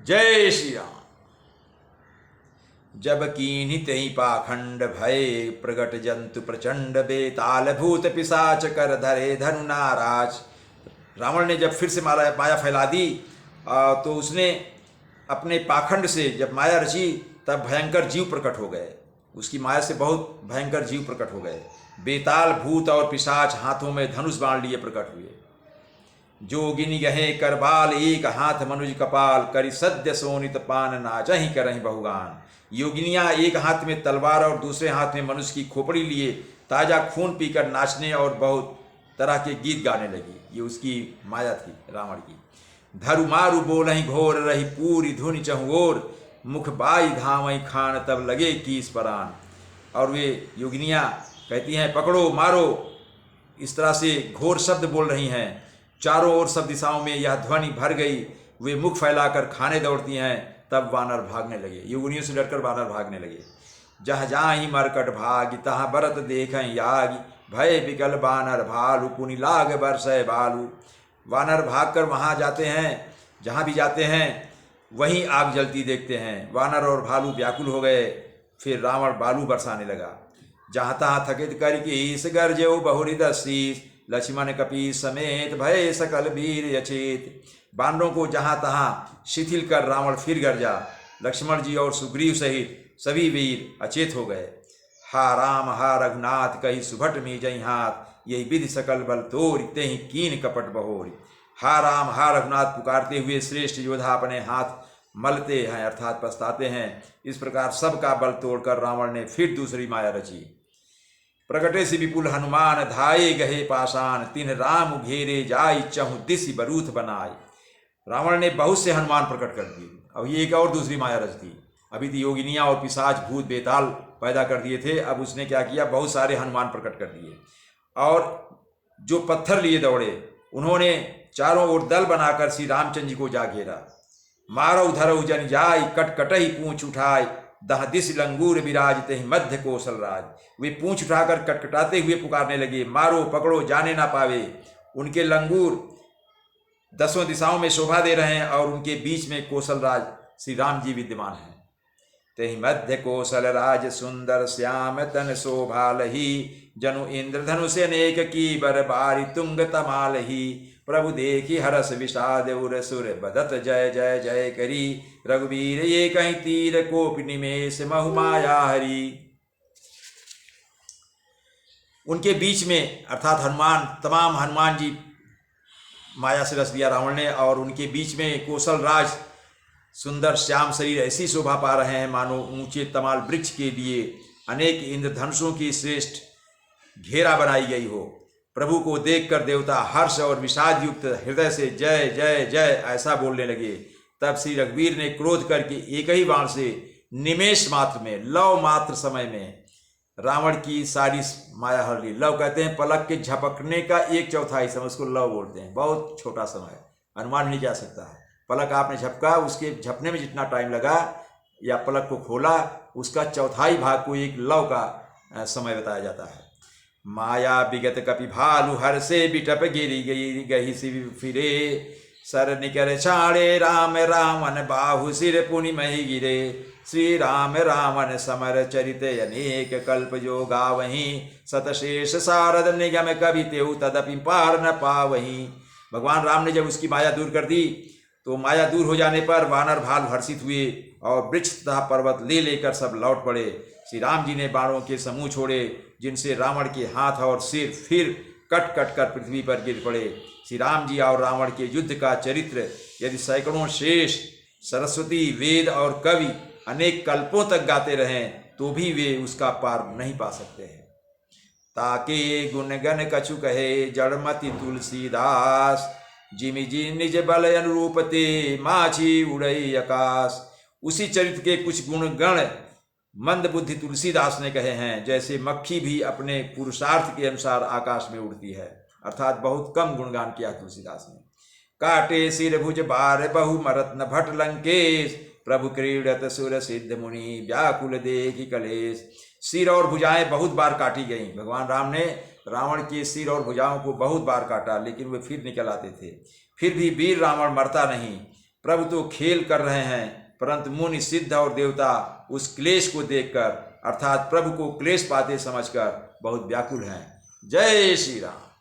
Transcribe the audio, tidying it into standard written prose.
जय श्री राम। जब कीन्ही तेहि पाखंड भय प्रगट जंतु प्रचंड बेताल भूत पिशाच कर धरे धनु नाराज। रावण ने जब फिर से माया फैला दी तो उसने अपने पाखंड से जब माया रची तब भयंकर जीव प्रकट हो गए। उसकी माया से बहुत भयंकर जीव प्रकट हो गए। बेताल भूत और पिशाच हाथों में धनुष बाण लिए प्रकट हुए। जोगिनी गहे करबाल एक हाथ मनुज कपाल करी सद्य सोनित पान नाचहि करहि बहुगान। योगिनियाँ एक हाथ में तलवार और दूसरे हाथ में मनुष्य की खोपड़ी लिए ताजा खून पीकर नाचने और बहुत तरह के गीत गाने लगी। ये उसकी माया थी रावण की। धरु मारु बोलहि घोर रही पूरी धुनि चहुओर मुख बाई धामहि खान तब लगे कीस परान। और वे योगिनियाँ कहती हैं पकड़ो मारो, इस तरह से घोर शब्द बोल रही हैं। चारों ओर सब दिशाओं में यह ध्वनि भर गई। वे मुख फैलाकर खाने दौड़ती हैं। तब वानर भागने लगे, योगिनियों से डरकर वानर भागने लगे। जहाँ जाहि मरकट भागी तहाँ बरत देखें यागी भय बिकल बानर भालू पुनि लाग बरसै बालू। वानर भागकर वहाँ जाते हैं, जहाँ भी जाते हैं वहीं आग जलती देखते हैं। वानर और भालू व्याकुल हो गए। फिर रावण बालू बरसाने लगा। जहाँ तहाँ थकित करके इस गरजेऊ बहुरिदशीस लक्ष्मण कपी समेत भय सकल वीर यचेत। बानरों को जहाँ तहाँ शिथिल कर रावण फिर गरजा। लक्ष्मण जी और सुग्रीव सहित सभी वीर अचेत हो गए। हा राम हा रघुनाथ कही सुभट में जय हाथ यही विधि सकल बल तोरि तेहि कीन कपट बहोरी। हा राम हा रघुनाथ पुकारते हुए श्रेष्ठ योद्धा अपने हाथ मलते हैं अर्थात पछताते हैं। इस प्रकार सबका बल तोड़कर रावण ने फिर दूसरी माया रची। प्रगटे से विपुल हनुमान धाये गहे पाषाण तिन राम घेरे जाय चहु दिशि बरूथ बनाए। रावण ने बहुत से हनुमान प्रकट कर दिए। अब ये एक और दूसरी माया रच दी। अभी तो योगिनियाँ और पिशाच भूत बेताल पैदा कर दिए थे, अब उसने क्या किया, बहुत सारे हनुमान प्रकट कर दिए। और जो पत्थर लिए दौड़े उन्होंने चारों ओर दल बनाकर श्री रामचंद्र जी को जा घेरा। मारौ धरौ जन जाय कट कटहि पूंछ उठाय दह दिस लंगूर विराजते ही मध्य कौशल राज। वे पूंछ उठाकर कटकटाते हुए पुकारने लगे, मारो पकड़ो जाने ना पावे। उनके लंगूर दसों दिशाओं में शोभा दे रहे हैं और उनके बीच में कौशल राज श्री राम जी विद्यमान हैं। तेहि मध्य कौशल राज सुंदर श्याम तन शोभालही जनु इंद्रधनुष अनेक की बर बारी तुंग तमालही। प्रभु देखी हरस विषाद उर सुर बदत जय जय जय करी रघुवीर ये कहीं तीर कोप निमेष महु माया हरि। उनके बीच में अर्थात हनुमान, तमाम हनुमान जी माया से रच दिया रावण ने। और उनके बीच में कौशल राज सुंदर श्याम शरीर ऐसी शोभा पा रहे हैं मानो ऊंचे तमाल वृक्ष के लिए अनेक इंद्रधनुषों की श्रेष्ठ घेरा बनाई गई हो। प्रभु को देखकर देवता हर्ष और विषाद युक्त हृदय से जय जय जय ऐसा बोलने लगे। तब श्री रघुवीर ने क्रोध करके एक ही बाण से निमेष मात्र में, लव मात्र समय में रावण की सारी माया हर ली। लव कहते हैं पलक के झपकने का 1/4 समय, उसको लव बोलते हैं। बहुत छोटा समय, अनुमान नहीं जा सकता है। पलक आपने झपका, उसके झपने में जितना टाइम लगा या पलक को खोला उसका 1/4 भाग को एक लव का समय बताया जाता है। माया विगत कपि भालु हर से बिटप गिरी गई गही सिर फिरे सर निकर छाड़े राम रावण बाहु सिर पुनि मही गिरे। श्री राम रावण समर चरित अनेक कल्प जो गावहीं सतशेष सारद निगम कवि तेउ तदपि पार न पावहीं। भगवान राम ने जब उसकी माया दूर कर दी तो माया दूर हो जाने पर वानर भालू हर्षित हुए और वृक्ष तथा पर्वत ले लेकर सब लौट पड़े। श्री राम जी ने बाणों के समूह छोड़े जिनसे रावण के हाथ और सिर फिर कट कट कर पृथ्वी पर गिर पड़े। श्री राम जी और रावण के युद्ध का चरित्र यदि सैकड़ों शेष सरस्वती वेद और कवि अनेक कल्पों तक गाते रहें तो भी वे उसका पार नहीं पा सकते हैं। ताके गुणगन कछु कहे जड़मति तुलसीदास जिमि जी निज बल अनुरूप ते माछी उड़ई आकाश। उसी चरित्र के कुछ गुण गण मंद बुद्धि तुलसीदास ने कहे हैं। जैसे मक्खी भी अपने पुरुषार्थ के अनुसार आकाश में उड़ती है, अर्थात बहुत कम गुणगान किया तुलसीदास ने। काटे सिर भुज बार बहु मरत न भट लंकेश प्रभु क्रीडत सुर सिद्ध मुनि व्याकुल देखि कलेश। सिर और भुजाएं बहुत बार काटी गईं। भगवान राम ने रावण के सिर और भुजाओं को बहुत बार काटा लेकिन वे फिर निकल आते थे। फिर भी वीर रावण मरता नहीं। प्रभु तो खेल कर रहे हैं, परंतु मुनि, सिद्ध और देवता उस क्लेश को देखकर, अर्थात प्रभु को क्लेश पाते समझकर बहुत व्याकुल हैं। जय श्री राम।